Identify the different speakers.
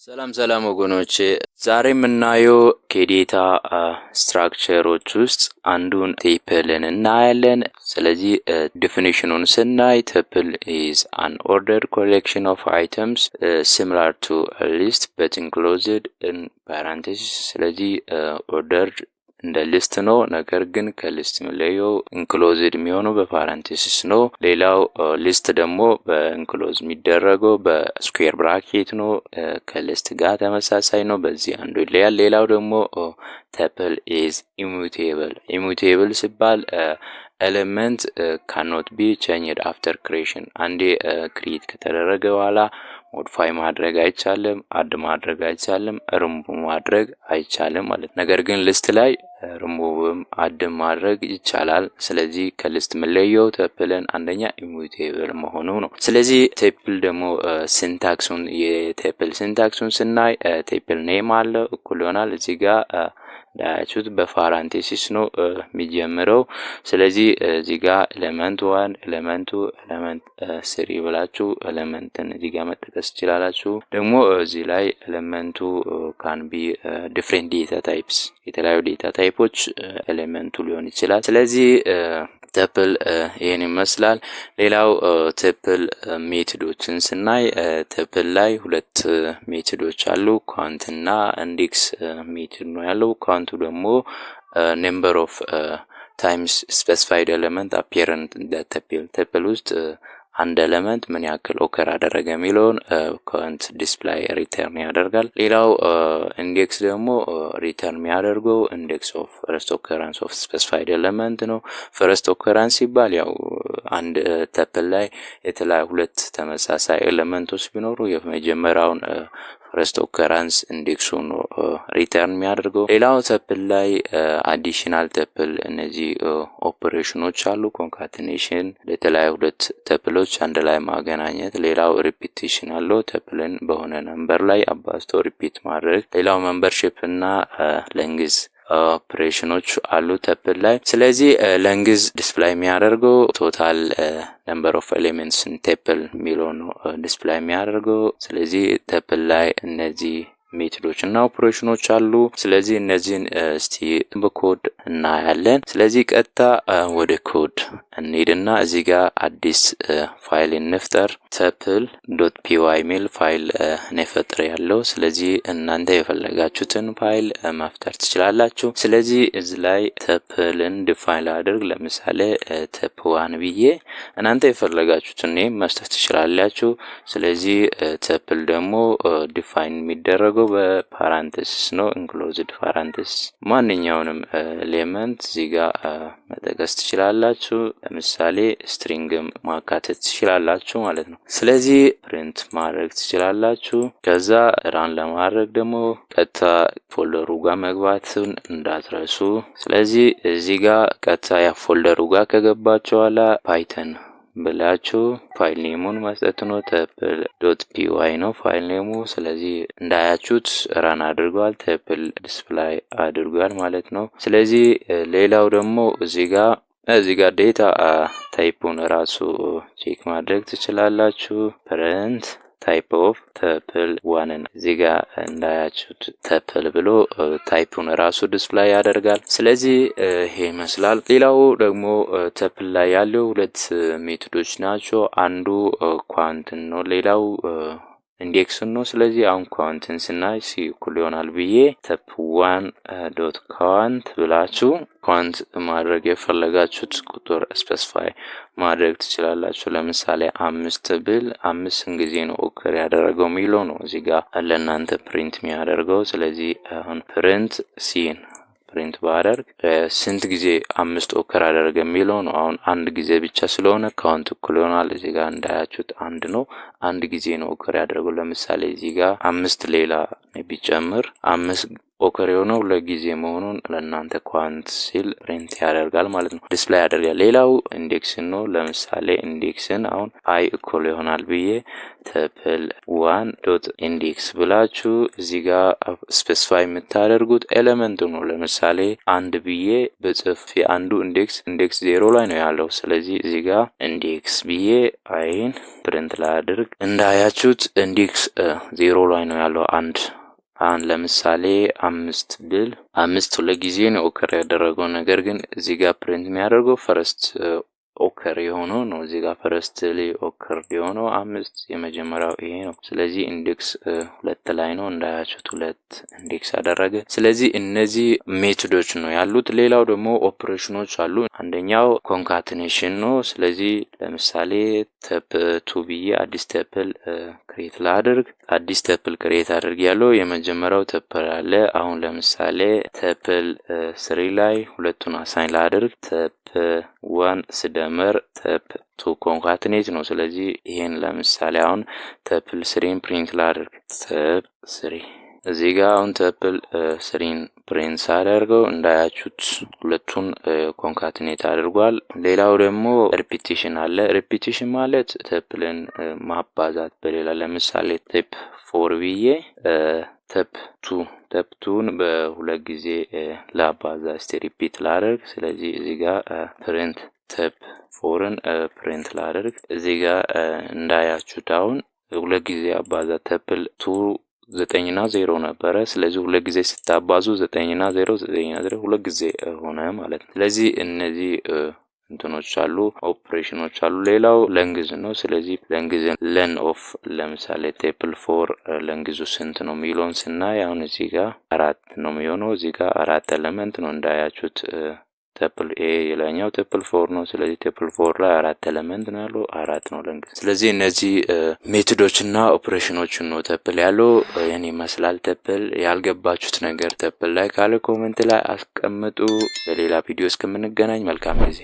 Speaker 1: ሰላም ወገኖቼ ዛሬ የምናየው ከዴታ ስትራክቸሮች ውስጥ አንዱን ቴፕልን እናያለን። ስለዚህ ዴፊኒሽኑን ስናይ ቴፕል is an ordered collection of items similar to a list but enclosed in parentheses። ስለዚህ ordered እንደ ሊስት ነው፣ ነገር ግን ከሊስት የሚለየው ኢንክሎዝድ የሚሆነው በፓራንቴሲስ ነው። ሌላው ሊስት ደግሞ በኢንክሎዝ የሚደረገው በስኩዌር ብራኬት ነው፣ ከሊስት ጋር ተመሳሳይ ነው። በዚህ አንዱ ይለያል። ሌላው ደግሞ tuple is immutable ሲባል ኤሌመንት cannot be changed after creation። አንዴ ክሪኤት ከተደረገ በኋላ ሞዲፋይ ማድረግ አይቻልም፣ አድ ማድረግ አይቻልም፣ ሪሙቭ ማድረግ አይቻልም ማለት። ነገር ግን ሊስት ላይ ሪሙቭም አድ ማድረግ ይቻላል። ስለዚህ ከሊስት መለየው ቴፕልን አንደኛ ኢሙቴብል መሆኑ ነው። ስለዚህ ቴፕል ደግሞ ሲንታክሱን የቴፕል ሲንታክሱን ስናይ ቴፕል ኔም አለ እኩል ይሆናል እዚህ ጋር ዳያቹት በፓራንቴሲስ ነው የሚጀምረው። ስለዚህ እዚህ ጋር ኤሌመንት 1 ኤሌመንት 2 ኤሌመንት 3 ብላችሁ ኤሌመንትን እዚህ ጋር መጥቀስ ይችላልላችሁ። ደግሞ እዚህ ላይ ኤሌመንቱ ካን ቢ ዲፈረንት ዴታ ታይፕስ፣ የተለያዩ ዴታ ታይፖች ኤሌመንቱ ሊሆን ይችላል። ስለዚህ ቴፕል ይሄን ይመስላል። ሌላው ቴፕል ሜቶዶችን ስናይ ቴፕል ላይ ሁለት ሜቶዶች አሉ፣ ካውንት እና ኢንዴክስ ሜቶድ ነው ያለው። ካውንቱ ደግሞ number of times specified element apparent in the ቴፕል ውስጥ አንድ ኤሌመንት ምን ያክል ኦከር አደረገ የሚለውን ካውንት ዲስፕላይ ሪተርን ያደርጋል። ሌላው ኢንዴክስ ደግሞ ሪተርን የሚያደርገው ኢንዴክስ ኦፍ ፈርስት ኦከራንስ ኦፍ ስፔሲፋይድ ኤሌመንት ነው። ፈርስት ኦከራንስ ሲባል ያው አንድ ቴፕል ላይ የተለያዩ ሁለት ተመሳሳይ ኤሌመንቶች ቢኖሩ የመጀመሪያውን ፈርስት ኦከራንስ ኢንዴክሱ ነው ሪተርን የሚያደርገው። ሌላው ቴፕል ላይ አዲሽናል ቴፕል እነዚህ ኦፕሬሽኖች አሉ፣ ኮንካቲኔሽን ለተለያዩ ሁለት ቴፕሎች አንድ ላይ ማገናኘት። ሌላው ሪፒቲሽን አለው፣ ቴፕልን በሆነ ነምበር ላይ አባዝቶ ሪፒት ማድረግ። ሌላው ሜምበርሺፕ እና ሌንግዝ ኦፕሬሽኖች አሉ ቴፕል ላይ። ስለዚህ ሌንግዝ ዲስፕላይ የሚያደርገው ቶታል ነምበር ኦፍ ኤሊመንትስ ኢን ቴፕል የሚለው ነው ዲስፕላይ የሚያደርገው። ስለዚህ ቴፕል ላይ እነዚህ ሜቶዶች እና ኦፕሬሽኖች አሉ። ስለዚህ እነዚህን እስቲ በኮድ እናያለን። ስለዚህ ቀጥታ ወደ ኮድ እንሄድና እዚህ ጋር አዲስ ፋይል እንፍጠር። tuple.py ሚል ፋይል ነፈጥር ያለው። ስለዚህ እናንተ የፈለጋችሁትን ፋይል መፍጠር ትችላላችሁ። ስለዚህ እዚህ ላይ tupleን ዲፋይን አድርግ። ለምሳሌ tuple1 ብዬ እናንተ የፈለጋችሁትን ኔም መስጠት ትችላላችሁ። ስለዚህ tuple ደግሞ ዲፋይን የሚደረገው በፓራንቴሲስ ነው፣ ኢንክሎዝድ ፓራንቴሲስ። ማንኛውንም ኤሌመንት እዚህ ጋር መጥቀስ ትችላላችሁ። ለምሳሌ ስትሪንግም ማካተት ትችላላችሁ ማለት ነው። ስለዚህ ፕሪንት ማድረግ ትችላላችሁ። ከዛ ራን ለማድረግ ደግሞ ቀጥታ ፎልደሩ ጋር መግባትን እንዳትረሱ። ስለዚህ እዚህ ጋር ቀጥታ ያ ፎልደሩ ጋር ከገባችሁ በኋላ ፓይተን ብላችሁ ፋይል ኔሙን መስጠት ነው። tuple.py ነው ፋይል ኔሙ። ስለዚህ እንዳያችሁት ራን አድርጓል፣ ቴፕል ዲስፕላይ አድርጓል ማለት ነው። ስለዚህ ሌላው ደግሞ እዚህ ጋር ዴታ ታይፑን ራሱ ቼክ ማድረግ ትችላላችሁ። ፕሪንት ታይፕ ኦፍ tuple1 እዚህ ጋር እንዳያችሁት tuple ብሎ ታይፑን ራሱ ዲስፕላይ ያደርጋል። ስለዚህ ይሄ ይመስላል። ሌላው ደግሞ tuple ላይ ያለው ሁለት ሜቶዶች ናቸው። አንዱ ካውንት ነው፣ ሌላው ኢንዴክስ ነው። ስለዚህ አሁን ካውንትን ስናይ እኩል ይሆናል ብዬ tuple1.count ብላችሁ ካውንት ማድረግ የፈለጋችሁት ቁጥር ስፔሲፋይ ማድረግ ትችላላችሁ። ለምሳሌ 5 ብል 5 ጊዜ ነው ኦከር ያደረገው የሚለው ነው እዚህ ጋር ለእናንተ ፕሪንት የሚያደርገው። ስለዚህ አሁን ፕሪንት ሲን ፕሪንት ባደርግ ስንት ጊዜ 5 ኦከር አደረገ የሚለው ነው። አሁን አንድ ጊዜ ብቻ ስለሆነ ካውንት እኩል ይሆናል እዚህ ጋር እንዳያችሁት አንድ ነው፣ አንድ ጊዜ ነው ኦከር ያደረገው። ለምሳሌ እዚህ ጋር 5 ሌላ ቢጨምር 5 ኦከር የሆነው ለጊዜ መሆኑን ለእናንተ ኳንት ሲል ፕሪንት ያደርጋል ማለት ነው፣ ዲስፕሌይ ያደርጋል። ሌላው ኢንዴክስን ነው። ለምሳሌ ኢንዴክስን አሁን አይ ኢኳል ይሆናል ብዬ ተፕል 1 ዶት ኢንዴክስ ብላችሁ እዚህ ጋር ስፔሲፋይ የምታደርጉት ኤሌመንት ነው። ለምሳሌ አንድ ብዬ በጽፍ የአንዱ ኢንዴክስ 0 ላይ ነው ያለው። ስለዚህ እዚህ ጋር ኢንዴክስ ብዬ አይን ፕሪንት ላድርግ። እንዳያችሁት ኢንዴክስ 0 ላይ ነው ያለው አንድ። አሁን ለምሳሌ 5 ብል 5 ለጊዜ ነው ኦከር ያደረገው፣ ነገር ግን እዚህ ጋር ፕሪንት የሚያደርገው ፈርስት ኦከር የሆነው ነው። እዚህ ጋር ፈርስት ላይ ኦከር የሆነው 5 የመጀመሪያው ይሄ ነው። ስለዚህ ኢንዴክስ 2 ላይ ነው እንዳያችሁት 2 ኢንዴክስ አደረገ። ስለዚህ እነዚህ ሜቶዶች ነው ያሉት። ሌላው ደግሞ ኦፕሬሽኖች አሉ። አንደኛው ኮንካትኔሽን ነው። ስለዚህ ለምሳሌ ተፕ 2 ብዬ አዲስ ተፕል ክሬት ላድርግ። አዲስ ተፕል ክሬት አድርግ ያለው የመጀመሪያው ተፕል አለ። አሁን ለምሳሌ ተፕል 3 ላይ ሁለቱን አሳይን ላድርግ። ተፕ 1 ስደመር ተፕ 2 ኮንካትኔት ነው። ስለዚህ ይሄን ለምሳሌ አሁን ተፕል 3 ፕሪንት ላድርግ። ተፕ 3 እዚህ ጋር አሁን ተፕል 3 ፕሪንት አደርገው እንዳያችሁት ሁለቱን ኮንካትኔት አድርጓል። ሌላው ደግሞ ሪፒቲሽን አለ። ሪፒቲሽን ማለት ተፕልን ማባዛት በሌላ ለምሳሌ ተፕ 4 ብዬ ተፕ 2ን በሁለት ጊዜ ላባዛ እስቲ ሪፒት ላደርግ። ስለዚህ እዚህ ጋር ፕሪንት ተፕ 4ን ፕሪንት ላደርግ። እዚህ ጋር እንዳያችሁት አሁን ሁለት ጊዜ አባዛ ተፕል 2 9 እና 0 ነበረ። ስለዚህ ሁለት ጊዜ ስታባዙ 9 እና 0 ሁለት ጊዜ ሆነ ማለት ነው። ስለዚህ እነዚህ እንትኖች አሉ፣ ኦፕሬሽኖች አሉ። ሌላው ለንግዝ ነው። ስለዚህ ለንግዝን ለን ኦፍ ለምሳሌ ቴፕል 4 ለንግዙ ስንት ነው የሚለውን ስናይ አሁን እዚህ ጋር 4 ነው የሚሆነው። እዚህ ጋር 4 ኤሌመንት ነው እንዳያችሁት። ተፕል ኤ የላኛው ተፕል 4 ነው። ስለዚህ ተፕል 4 ላይ 4 ኤሌመንት ነው ያለው፣ 4 ነው ለንግዝ። ስለዚህ እነዚህ ሜቶዶችና ኦፕሬሽኖችን ነው ተፕል ያለው። የኔ ይመስላል ተፕል። ያልገባችሁት ነገር ተፕል ላይ ካለ ኮሜንት ላይ አስቀምጡ። በሌላ ቪዲዮ እስከምንገናኝ መልካም ጊዜ